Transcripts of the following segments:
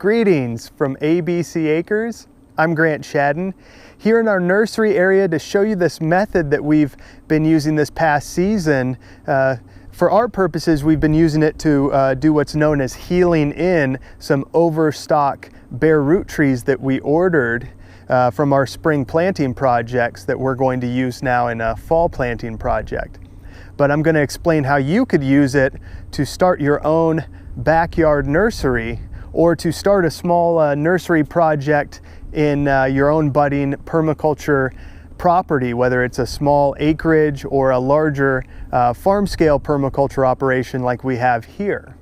Greetings from ABC Acres. I'm Grant Shadden, here in our nursery area to show you this method that we've been using this past season. For our purposes, we've been using it to do what's known as healing in some overstock bare root trees that we ordered from our spring planting projects that we're going to use now in a fall planting project. But I'm going to explain how you could use it to start your own backyard nursery, or to start a small nursery project in your own budding permaculture property, whether it's a small acreage or a larger farm scale permaculture operation like we have here.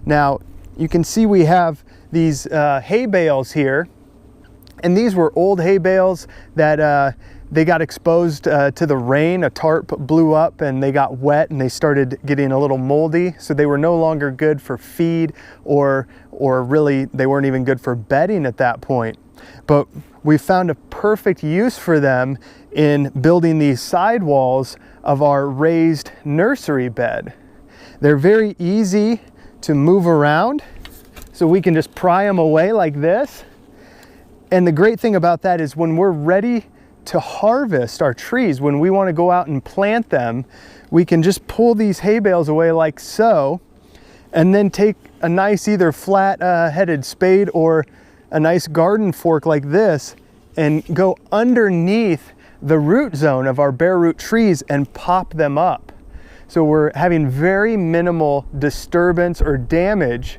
Now you can see we have these hay bales here, and these were old hay bales that they got exposed to the rain. A tarp blew up and they got wet and they started getting a little moldy, so they were no longer good for feed, or really they weren't even good for bedding at that point. But we found a perfect use for them in building these sidewalls of our raised nursery bed. They're very easy to move around, so we can just pry them away like this. And the great thing about that is when we're ready to harvest our trees, when we want to go out and plant them, we can just pull these hay bales away like so, and then take a nice either flat headed spade or a nice garden fork like this and go underneath the root zone of our bare root trees and pop them up. So we're having very minimal disturbance or damage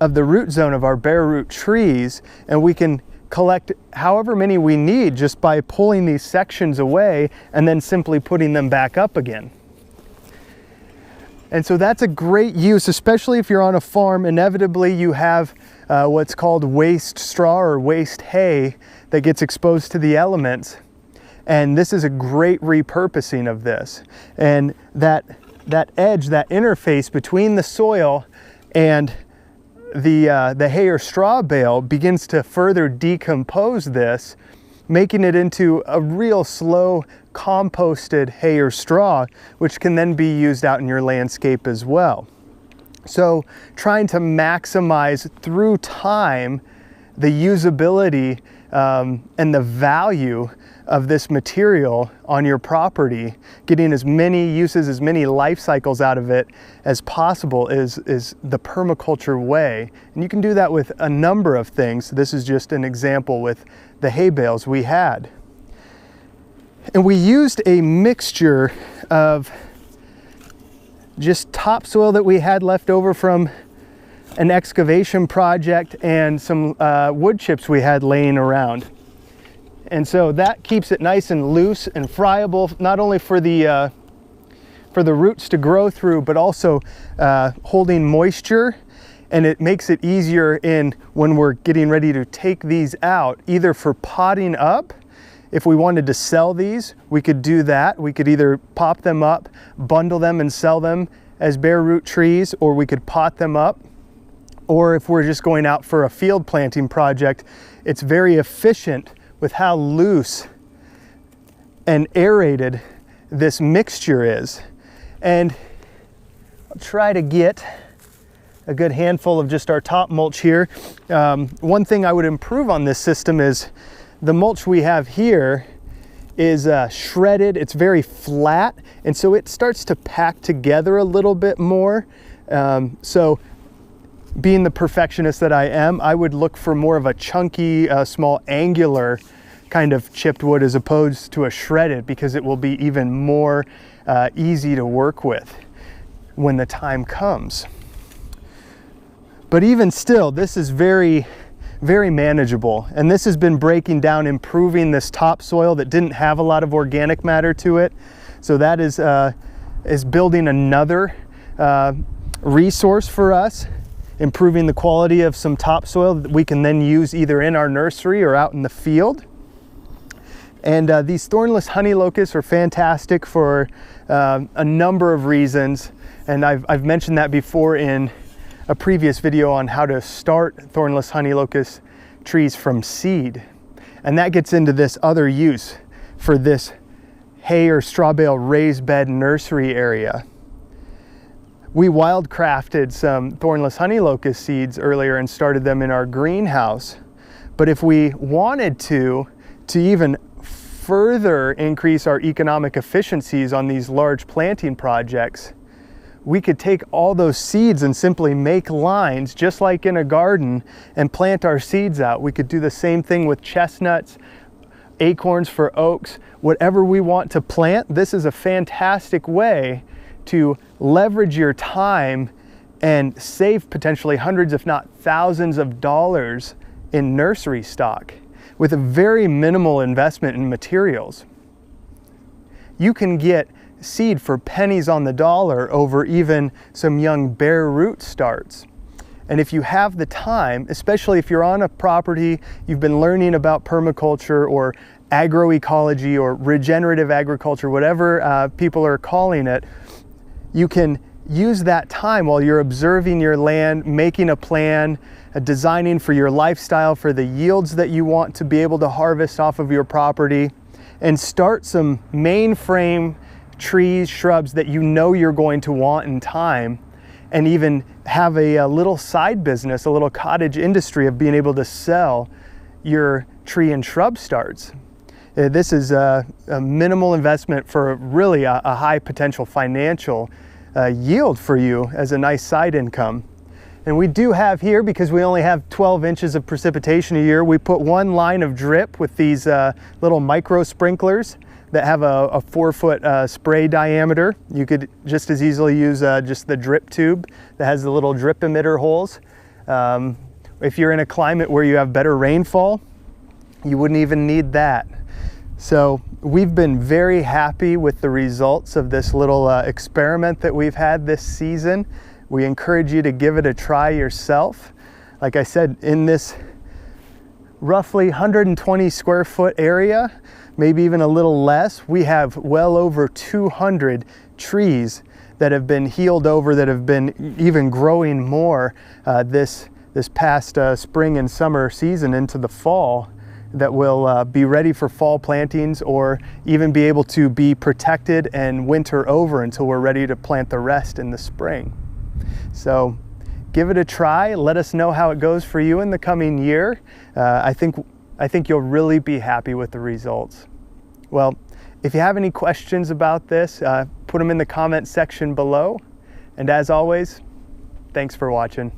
of the root zone of our bare root trees, and we can collect however many we need just by pulling these sections away and then simply putting them back up again. And so that's a great use, especially if you're on a farm. Inevitably you have what's called waste straw or waste hay that gets exposed to the elements, and this is a great repurposing of this. And that edge, that interface between the soil and the hay or straw bale begins to further decompose this, making it into a real slow composted hay or straw, which can then be used out in your landscape as well. So trying to maximize through time the usability and the value of this material on your property, getting as many uses, as many life cycles out of it as possible is the permaculture way. And you can do that with a number of things. This is just an example with the hay bales we had. And we used a mixture of just topsoil that we had left over from an excavation project and some wood chips we had laying around. And so that keeps it nice and loose and friable, not only for the roots to grow through, but also holding moisture. And it makes it easier when we're getting ready to take these out, either for potting up. If we wanted to sell these, we could do that. We could either pop them up, bundle them and sell them as bare root trees, or we could pot them up. Or if we're just going out for a field planting project, it's very efficient with how loose and aerated this mixture is. And I'll try to get a good handful of just our top mulch here. One thing I would improve on this system is the mulch we have here is shredded. It's very flat, and so it starts to pack together a little bit more. So being the perfectionist that I am, I would look for more of a chunky, small angular kind of chipped wood as opposed to a shredded, because it will be even more easy to work with when the time comes. But even still, this is very manageable, and this has been breaking down, improving this topsoil that didn't have a lot of organic matter to it. So that is building another resource for us, improving the quality of some topsoil that we can then use either in our nursery or out in the field. And these thornless honey locusts are fantastic for a number of reasons, and I've mentioned that before in a previous video on how to start thornless honey locust trees from seed. And that gets into this other use for this hay or straw bale raised bed nursery area. We wildcrafted some thornless honey locust seeds earlier and started them in our greenhouse. But if we wanted to even further increase our economic efficiencies on these large planting projects, we could take all those seeds and simply make lines just like in a garden and plant our seeds out. We could do the same thing with chestnuts, acorns for oaks, whatever we want to plant. This is a fantastic way to leverage your time and save potentially hundreds if not thousands of dollars in nursery stock with a very minimal investment in materials. You can get seed for pennies on the dollar over even some young bare root starts. And if you have the time, especially if you're on a property, you've been learning about permaculture or agroecology or regenerative agriculture, whatever people are calling it, you can use that time while you're observing your land, making a plan, designing for your lifestyle, for the yields that you want to be able to harvest off of your property, and start some mainframe trees, shrubs that you know you're going to want in time, and even have a little side business, a little cottage industry of being able to sell your tree and shrub starts. This is a minimal investment for really a high potential financial yield for you as a nice side income. And we do have here, because we only have 12 inches of precipitation a year, we put one line of drip with these little micro sprinklers that have a 4-foot spray diameter. You could just as easily use just the drip tube that has the little drip emitter holes. If you're in a climate where you have better rainfall, you wouldn't even need that. So we've been very happy with the results of this little experiment that we've had this season. We encourage you to give it a try yourself. Like I said, in this roughly 120 square foot area, maybe even a little less, we have well over 200 trees that have been healed over, that have been even growing more this past spring and summer season into the fall, that will be ready for fall plantings or even be able to be protected and winter over until we're ready to plant the rest in the spring. So give it a try. Let us know how it goes for you in the coming year. I think you'll really be happy with the results. Well, if you have any questions about this, put them in the comment section below. And as always, thanks for watching.